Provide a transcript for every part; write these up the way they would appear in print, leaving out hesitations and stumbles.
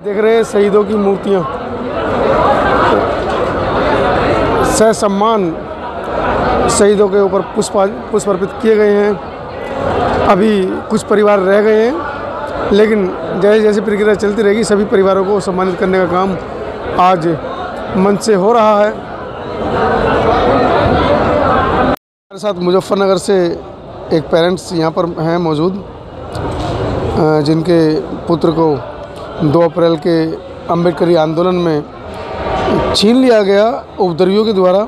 देख रहे हैं शहीदों की मूर्तियाँ ससम्मान शहीदों के ऊपर पुष्प अर्पित किए गए हैं। अभी कुछ परिवार रह गए हैं, लेकिन जैसे जैसे प्रक्रिया चलती रहेगी सभी परिवारों को सम्मानित करने का काम आज मंच से हो रहा है। हमारे साथ मुजफ्फरनगर से एक पेरेंट्स यहाँ पर हैं मौजूद, जिनके पुत्र को 2 अप्रैल के अम्बेडकरी आंदोलन में छीन लिया गया उपद्रवियों के द्वारा।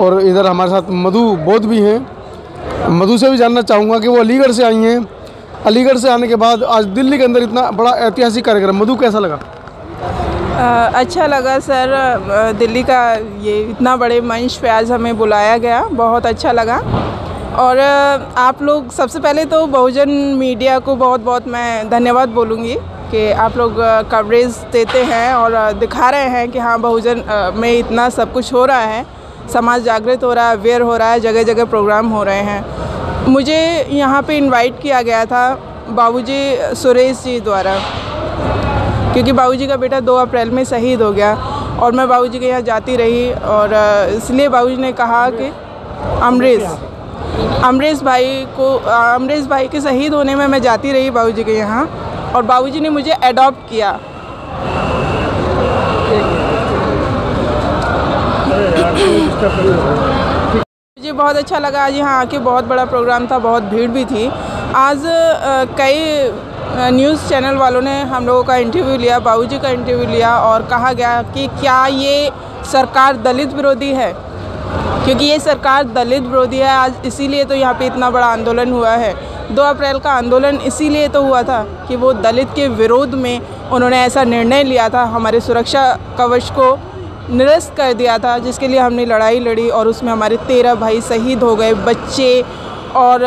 और इधर हमारे साथ मधु बोध भी हैं। मधु से भी जानना चाहूँगा कि वो अलीगढ़ से आई हैं। अलीगढ़ से आने के बाद आज दिल्ली के अंदर इतना बड़ा ऐतिहासिक कार्यक्रम, मधु कैसा लगा? अच्छा लगा सर, दिल्ली का ये इतना बड़े मंच पे आज हमें बुलाया गया, बहुत अच्छा लगा। और आप लोग, सबसे पहले तो बहुजन मीडिया को बहुत बहुत मैं धन्यवाद बोलूँगी कि आप लोग कवरेज देते हैं और दिखा रहे हैं कि हाँ बहुजन में इतना सब कुछ हो रहा है, समाज जागृत हो रहा है, अवेयर हो रहा है, जगह जगह प्रोग्राम हो रहे हैं। मुझे यहाँ पे इनवाइट किया गया था बाबूजी सुरेश जी द्वारा, क्योंकि बाबूजी का बेटा 2 अप्रैल में शहीद हो गया और मैं बाबूजी के यहाँ जाती रही। और इसलिए बाबूजी ने कहा कि अमरेश भाई के शहीद होने में मैं जाती रही बाबूजी के यहाँ, और बाबूजी ने मुझे अडॉप्ट किया। मुझे बहुत अच्छा लगा आज यहाँ आके, बहुत बड़ा प्रोग्राम था, बहुत भीड़ भी थी। आज कई न्यूज़ चैनल वालों ने हम लोगों का इंटरव्यू लिया, बाबूजी का इंटरव्यू लिया, और कहा गया कि क्या ये सरकार दलित विरोधी है, क्योंकि ये सरकार दलित विरोधी है। आज इसीलिए तो यहाँ पे इतना बड़ा आंदोलन हुआ है। 2 अप्रैल का आंदोलन इसीलिए तो हुआ था कि वो दलित के विरोध में उन्होंने ऐसा निर्णय लिया था, हमारे सुरक्षा कवच को निरस्त कर दिया था, जिसके लिए हमने लड़ाई लड़ी। और उसमें हमारे 13 भाई शहीद हो गए, बच्चे और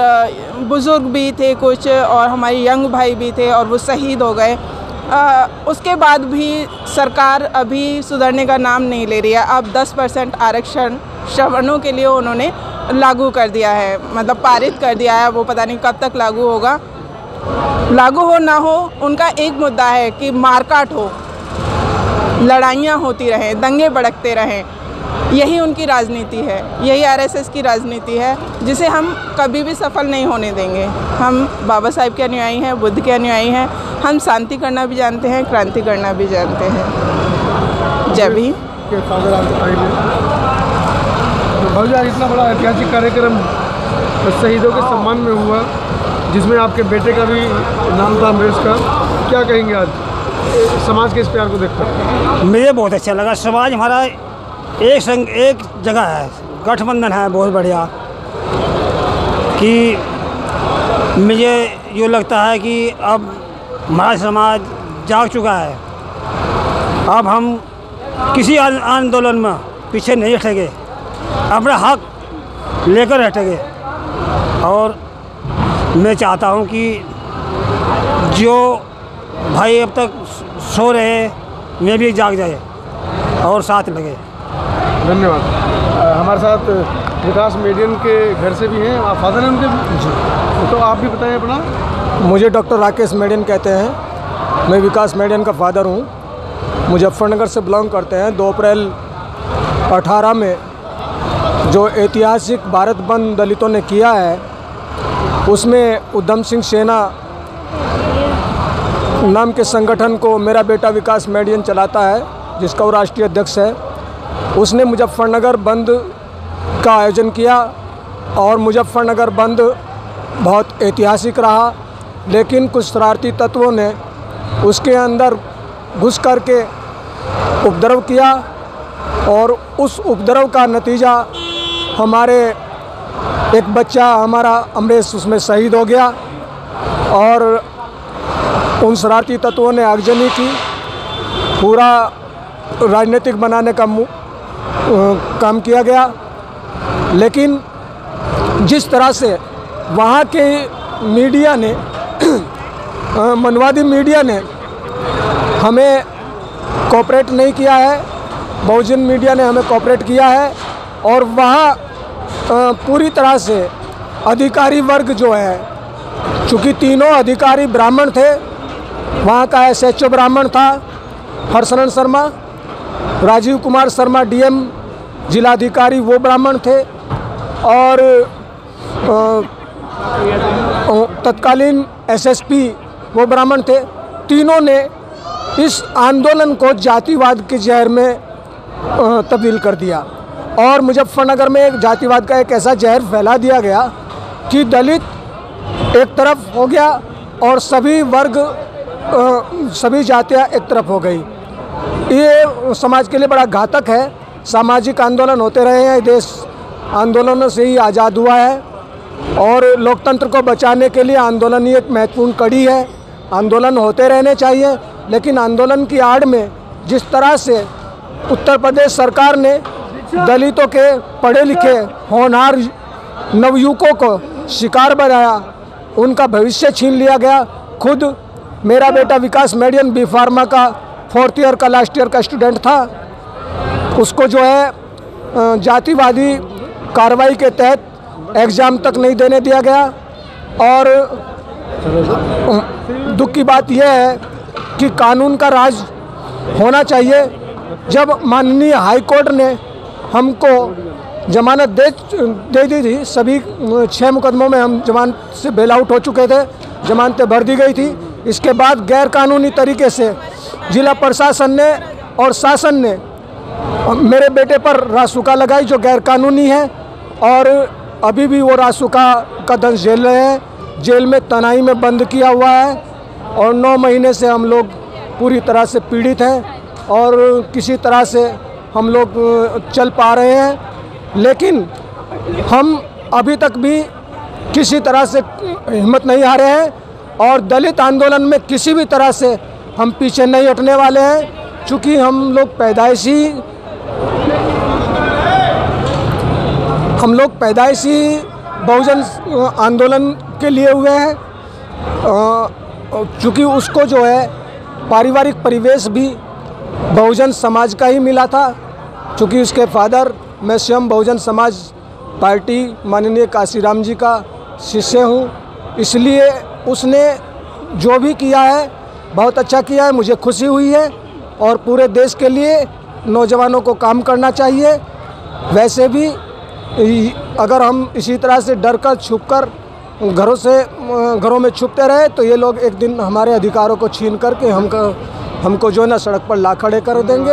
बुज़ुर्ग भी थे कुछ, और हमारे यंग भाई भी थे, और वो शहीद हो गए। उसके बाद भी सरकार अभी सुधरने का नाम नहीं ले रही है। अब 10% आरक्षण श्रवणों के लिए उन्होंने लागू कर दिया है, मतलब पारित कर दिया है। वो पता नहीं कब तक लागू होगा। लागू हो ना हो, उनका एक मुद्दा है कि मारकाट हो, लड़ाइयाँ होती रहें, दंगे भड़कते रहें। यही उनकी राजनीति है, यही आरएसएस की राजनीति है, जिसे हम कभी भी सफल नहीं होने देंगे। हम बाबा साहब के अनुयायी हैं, बुद्ध के अनुयायी हैं। हम शांति करना भी जानते हैं, क्रांति करना भी जानते हैं। जय भीम। भाई इतना बड़ा ऐतिहासिक कार्यक्रम शहीदों के सम्मान में हुआ, जिसमें आपके बेटे का भी नाम था, अमरेश का, क्या कहेंगे आज समाज के इस प्यार को देखकर? मुझे बहुत अच्छा लगा। समाज हमारा एक जगह है, गठबंधन है बहुत बढ़िया। कि मुझे यूँ लगता है कि अब हमारा समाज जाग चुका है। अब हम किसी आंदोलन में पीछे नहीं हटेंगे, अपना हक लेकर हटेंगे। और मैं चाहता हूँ कि जो भाई अब तक सो रहे, मैं भी जाग जाए और साथ लगे। धन्यवाद। हमारे साथ विकास मेडियन के घर से भी हैं, आप फादर हैं उनके, तो आप भी बताएं अपना। मुझे डॉक्टर राकेश मेडियन कहते हैं, मैं विकास मेडियन का फादर हूँ, मुजफ्फरनगर से बिलोंग करते हैं। 2 अप्रैल 18 में जो ऐतिहासिक भारत बंद दलितों ने किया है, उसमें उधम सिंह सेना नाम के संगठन को मेरा बेटा विकास मेडियन चलाता है, जिसका वो राष्ट्रीय अध्यक्ष है। उसने मुजफ्फरनगर बंद का आयोजन किया और मुजफ्फरनगर बंद बहुत ऐतिहासिक रहा। लेकिन कुछ शरारती तत्वों ने उसके अंदर घुस करके उपद्रव किया, और उस उपद्रव का नतीजा हमारे एक बच्चा हमारा अमरेश उसमें शहीद हो गया। और उन शरारती तत्वों ने आगजनी की, पूरा राजनीतिक बनाने का काम किया गया। लेकिन जिस तरह से वहाँ के मीडिया ने मनवादी मीडिया ने हमें कोऑपरेट नहीं किया है, बहुजन मीडिया ने हमें कोऑपरेट किया है। और वहाँ पूरी तरह से अधिकारी वर्ग जो है, चूँकि तीनों अधिकारी ब्राह्मण थे, वहाँ का SHO ब्राह्मण था, हरशरण शर्मा, राजीव कुमार शर्मा डीएम जिलाधिकारी वो ब्राह्मण थे, और तत्कालीन एसएसपी वो ब्राह्मण थे। तीनों ने इस आंदोलन को जातिवाद के जहर में तब्दील कर दिया, और मुजफ्फरनगर में एक जातिवाद का एक ऐसा जहर फैला दिया गया कि दलित एक तरफ हो गया और सभी वर्ग, सभी जातियाँ एक तरफ हो गई। ये समाज के लिए बड़ा घातक है। सामाजिक आंदोलन होते रहे हैं, देश आंदोलनों से ही आज़ाद हुआ है, और लोकतंत्र को बचाने के लिए आंदोलन ही एक महत्वपूर्ण कड़ी है। आंदोलन होते रहने चाहिए, लेकिन आंदोलन की आड़ में जिस तरह से उत्तर प्रदेश सरकार ने दलितों के पढ़े लिखे होनहार नवयुवकों को शिकार बनाया, उनका भविष्य छीन लिया गया। खुद मेरा बेटा विकास मेडियन बी फार्मा का 4th ईयर का लास्ट ईयर का स्टूडेंट था, उसको जो है जातिवादी कार्रवाई के तहत एग्ज़ाम तक नहीं देने दिया गया। और दुख की बात यह है कि कानून का राज होना चाहिए। जब माननीय हाई कोर्ट ने हमको जमानत दे दी थी, सभी 6 मुकदमों में हम जमानत से बेल आउट हो चुके थे, जमानतें भर दी गई थी। इसके बाद गैर कानूनी तरीके से जिला प्रशासन ने और शासन ने मेरे बेटे पर रासुका लगाई, जो गैर कानूनी है, और अभी भी वो रासुका का दंश झेल रहे हैं। जेल में तनाई में बंद किया हुआ है, और 9 महीने से हम लोग पूरी तरह से पीड़ित हैं, और किसी तरह से हम लोग चल पा रहे हैं। लेकिन हम अभी तक भी किसी तरह से हिम्मत नहीं हारे हैं, और दलित आंदोलन में किसी भी तरह से हम पीछे नहीं हटने वाले हैं। चूँकि हम लोग पैदाइशी बहुजन आंदोलन के लिए हुए हैं। चूँकि उसको जो है पारिवारिक परिवेश भी बहुजन समाज का ही मिला था। चूँकि उसके फादर, मैं स्वयं बहुजन समाज पार्टी माननीय काशीराम जी का शिष्य हूँ, इसलिए उसने जो भी किया है बहुत अच्छा किया है, मुझे खुशी हुई है। और पूरे देश के लिए नौजवानों को काम करना चाहिए। वैसे भी अगर हम इसी तरह से डर कर छुप कर घरों में छुपते रहे, तो ये लोग एक दिन हमारे अधिकारों को छीन करके हमको जो है ना सड़क पर ला खड़े कर देंगे।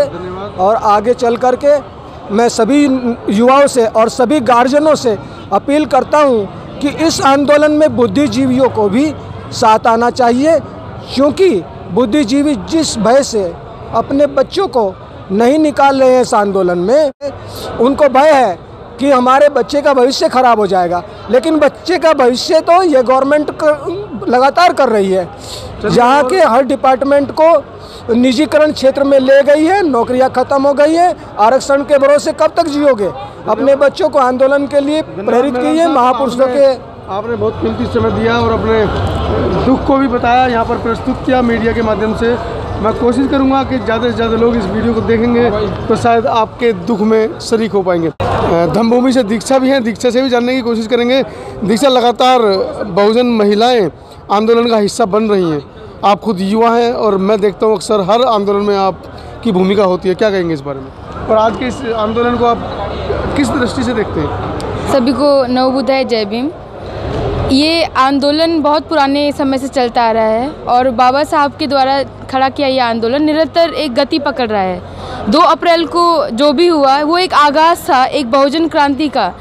और आगे चल कर के मैं सभी युवाओं से और सभी गार्जियनों से अपील करता हूँ कि इस आंदोलन में बुद्धिजीवियों को भी साथ आना चाहिए, क्योंकि बुद्धिजीवी जिस भय से अपने बच्चों को नहीं निकाल रहे हैं इस आंदोलन में, उनको भय है कि हमारे बच्चे का भविष्य खराब हो जाएगा। लेकिन बच्चे का भविष्य तो ये गवर्नमेंट लगातार कर रही है, जहाँ के हर डिपार्टमेंट को निजीकरण क्षेत्र में ले गई है, नौकरियां खत्म हो गई है। आरक्षण के भरोसे कब तक जियोगे? अपने बच्चों को आंदोलन के लिए प्रेरित कीजिए। महापुरुषों के आपने बहुत कीमती समय दिया और अपने दुख को भी बताया, यहाँ पर प्रस्तुत किया मीडिया के माध्यम से। मैं कोशिश करूँगा कि ज़्यादा से ज़्यादा लोग इस वीडियो को देखेंगे तो शायद आपके दुख में शरीक हो पाएंगे। धम्मभूमि से दीक्षा भी हैं, दीक्षा से भी जानने की कोशिश करेंगे। दीक्षा, लगातार बहुजन महिलाएं आंदोलन का हिस्सा बन रही हैं, आप खुद युवा हैं और मैं देखता हूँ अक्सर हर आंदोलन में आपकी भूमिका होती है, क्या कहेंगे इस बारे में? और आज के इस आंदोलन को आप किस दृष्टि से देखते हैं? सभी को नवबुधाय जय भीम। ये आंदोलन बहुत पुराने समय से चलता आ रहा है और बाबा साहब के द्वारा खड़ा किया ये आंदोलन निरंतर एक गति पकड़ रहा है। 2 अप्रैल को जो भी हुआ वो एक आगाज़ था एक बहुजन क्रांति का,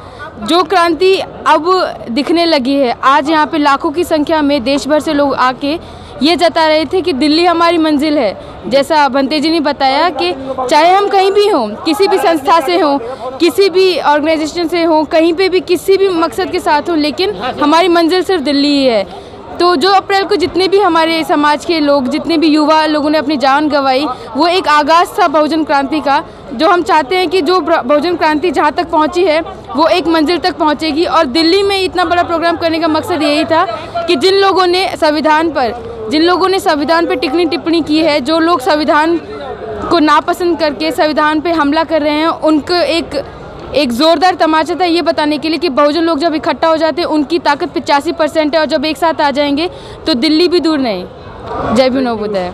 जो क्रांति अब दिखने लगी है। आज यहाँ पे लाखों की संख्या में देश भर से लोग आके ये जता रहे थे कि दिल्ली हमारी मंजिल है। जैसा भंते जी ने बताया कि चाहे हम कहीं भी हों, किसी भी संस्था से हों, किसी भी ऑर्गेनाइजेशन से हों, कहीं पे भी किसी भी मकसद के साथ हों, लेकिन हमारी मंजिल सिर्फ दिल्ली ही है। तो 2 अप्रैल को जितने भी हमारे समाज के लोग, जितने भी युवा लोगों ने अपनी जान गंवाई, वो एक आगाज़ था बहुजन क्रांति का, जो हम चाहते हैं कि जो बहुजन क्रांति जहाँ तक पहुँची है वो एक मंजिल तक पहुँचेगी। और दिल्ली में इतना बड़ा प्रोग्राम करने का मकसद यही था कि जिन लोगों ने संविधान पर टिप्पणी की है, जो लोग संविधान को नापसंद करके संविधान पे हमला कर रहे हैं, उनको एक ज़ोरदार तमाचा था ये बताने के लिए कि बहुजन लोग जब इकट्ठा हो जाते हैं उनकी ताकत 85% है और जब एक साथ आ जाएंगे तो दिल्ली भी दूर नहीं। जय भीम नवोदय।